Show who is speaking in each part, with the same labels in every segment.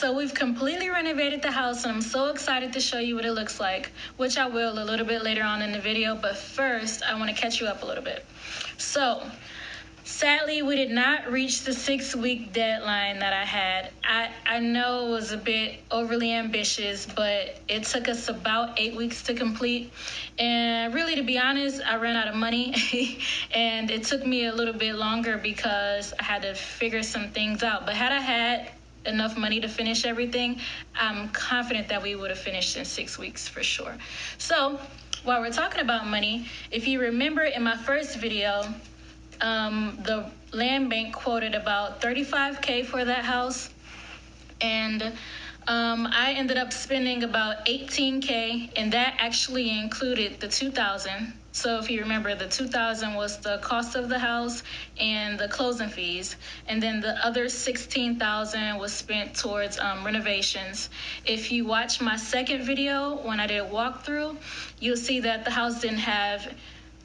Speaker 1: So we've completely renovated the house, and I'm so excited to show you what it looks like, which I will a little bit later on in the video. But first, I want to catch you up a little bit. So sadly, we did not reach the 6-week deadline that I had. I know it was a bit overly ambitious, but it took us about 8 weeks to complete. And really, to be honest, I ran out of money and it took me a little bit longer because I had to figure some things out. But had I had enough money to finish everything, I'm confident that we would have finished in 6 weeks for sure. So while we're talking about money, if you remember in my first video, the land bank quoted about $35K for that house, and I ended up spending about $18K, and that actually included the $2,000. So if you remember, the $2,000 was the cost of the house and the closing fees, and then the other $16,000 was spent towards renovations. If you watch my second video when I did a walkthrough, you'll see that the house didn't have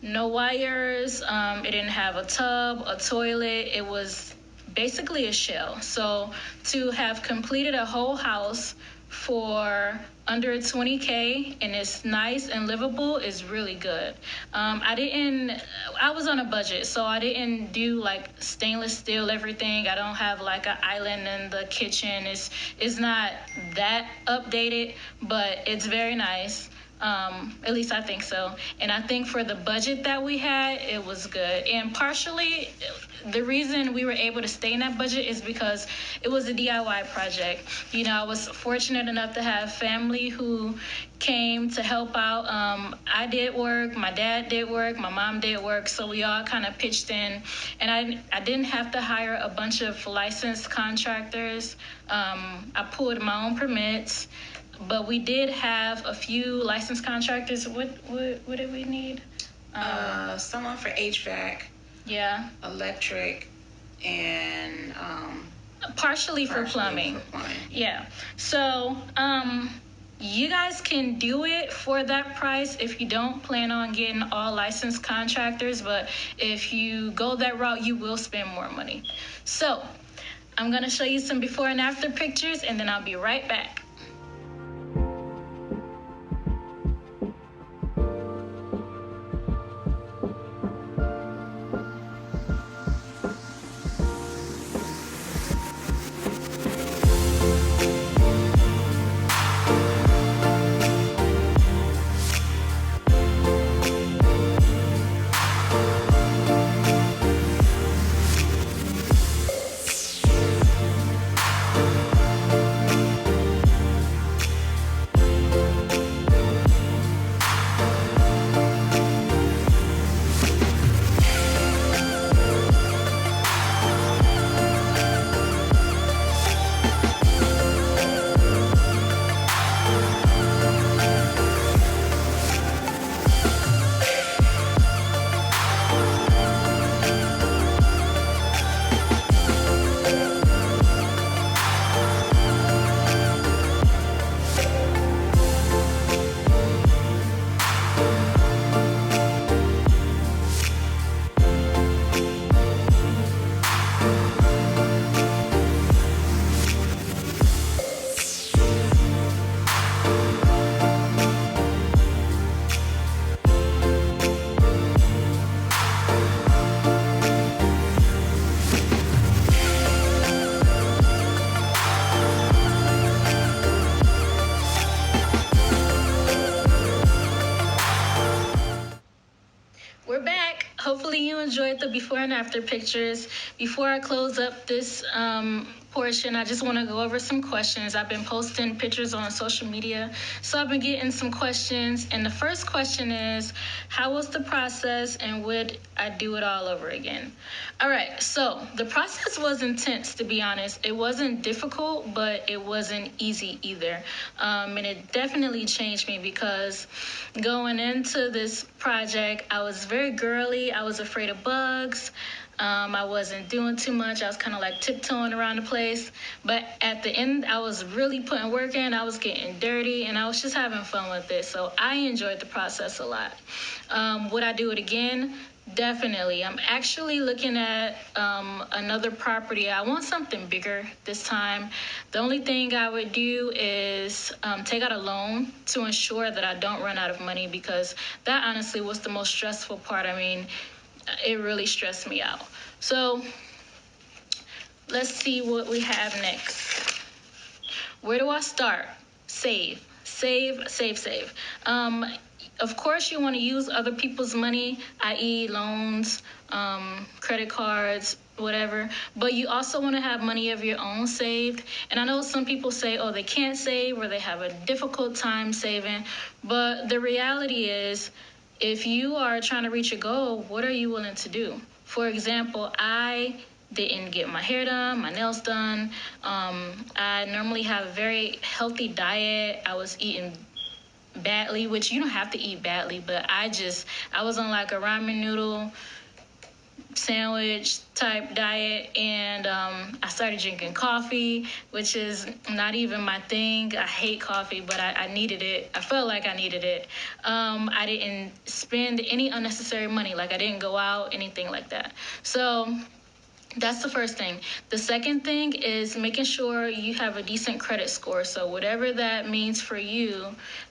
Speaker 1: no wires. It didn't have a tub, a toilet. It was basically a shell. So to have completed a whole house for under $20K and it's nice and livable is really good. I was on a budget, so I didn't do like stainless steel everything. I don't have like an island in the kitchen. It's not that updated, but it's very nice. At least I think so. And I think for the budget that we had, it was good. And partially, the reason we were able to stay in that budget is because it was a DIY project. You know, I was fortunate enough to have family who came to help out. I did work, my dad did work, my mom did work, so we all kind of pitched in. And I didn't have to hire a bunch of licensed contractors. I pulled my own permits. But we did have a few licensed contractors. What did we need?
Speaker 2: Someone for HVAC.
Speaker 1: Yeah.
Speaker 2: Electric, and
Speaker 1: partially for plumbing. Yeah. So you guys can do it for that price if you don't plan on getting all licensed contractors. But if you go that route, you will spend more money. So I'm going to show you some before and after pictures, and then I'll be right back. We're back. Hopefully you enjoyed the before and after pictures. Before I close up this portion, I just want to go over some questions. I've been posting pictures on social media, so I've been getting some questions. And the first question is, how was the process and would I do it all over again? All right, so the process was intense, to be honest. It wasn't difficult, but it wasn't easy either. And it definitely changed me because going into this project, I was very girly. I was afraid of bugs. I wasn't doing too much. I was kind of like tiptoeing around the place. But at the end, I was really putting work in. I was getting dirty, and I was just having fun with it. So I enjoyed the process a lot. Would I do it again? Definitely. I'm actually looking at another property. I want something bigger this time. The only thing I would do is take out a loan to ensure that I don't run out of money, because that honestly was the most stressful part. I mean, it really stressed me out. So let's see what we have next. Where do I start? Save. Save, save, save. Of course, you want to use other people's money, i.e., loans, credit cards, whatever. But you also want to have money of your own saved. And I know some people say, oh, they can't save or they have a difficult time saving. But the reality is, if you are trying to reach a goal, what are you willing to do? For example, I didn't get my hair done, my nails done. I normally have a very healthy diet. I was eating badly, which you don't have to eat badly, but I was on like a ramen noodle sandwich type diet, and I started drinking coffee, which is not even my thing. I hate coffee, but I needed it. I felt like I needed it. I didn't spend any unnecessary money, like I didn't go out, anything like that. So that's the first thing. The second thing is making sure you have a decent credit score. So whatever that means for you,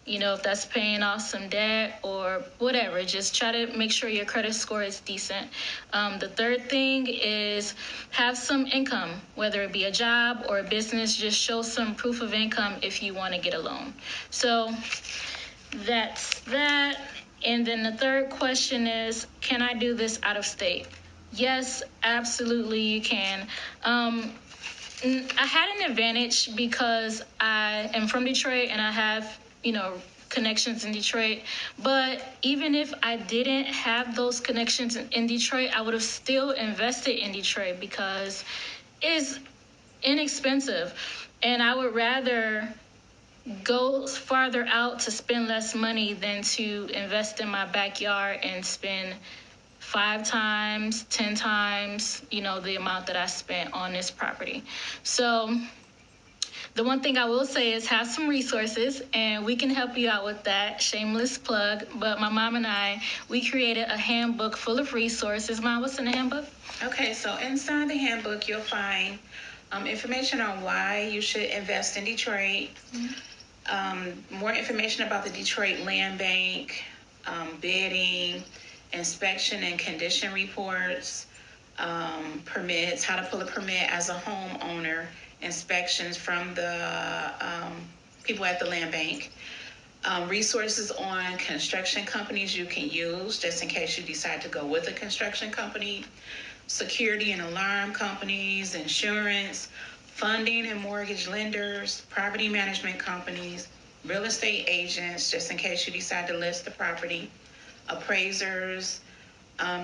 Speaker 1: if that's paying off some debt or whatever, just try to make sure your credit score is decent. The third thing is have some income, whether it be a job or a business. Just show some proof of income if you want to get a loan. So that's that. And then the third question is, can I do this out of state? Yes, absolutely you can. I had an advantage because I am from Detroit and I have, connections in Detroit. But even if I didn't have those connections in Detroit, I would have still invested in Detroit because it's inexpensive. And I would rather go farther out to spend less money than to invest in my backyard and spend 5 times, 10 times, the amount that I spent on this property. So the one thing I will say is have some resources, and we can help you out with that. Shameless plug. But my mom and we created a handbook full of resources. Mom, what's in the handbook?
Speaker 2: Okay, so inside the handbook, you'll find information on why you should invest in Detroit, more information about the Detroit Land Bank, bidding, inspection and condition reports, permits, how to pull a permit as a homeowner, inspections from the people at the land bank, resources on construction companies you can use just in case you decide to go with a construction company, security and alarm companies, insurance, funding and mortgage lenders, property management companies, real estate agents, just in case you decide to list the property, appraisers,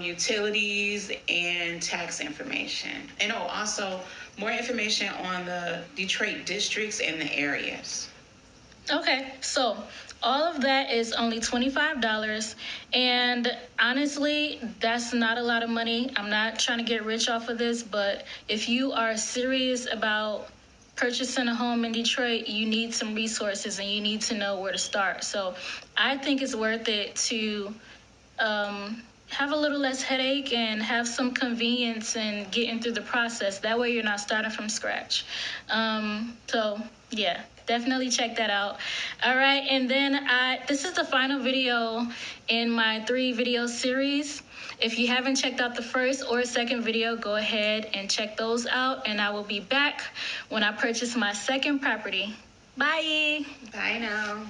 Speaker 2: utilities, and tax information. And also more information on the Detroit districts and the areas.
Speaker 1: Okay, so all of that is only $25. And honestly, that's not a lot of money. I'm not trying to get rich off of this, but if you are serious about purchasing a home in Detroit, you need some resources and you need to know where to start. So I think it's worth it to have a little less headache and have some convenience in getting through the process. That way you're not starting from scratch. So yeah, definitely check that out. All right, and then this is the final video in my 3-video series. If you haven't checked out the first or second video, go ahead and check those out, and I will be back when I purchase my second property. Bye.
Speaker 2: Bye now.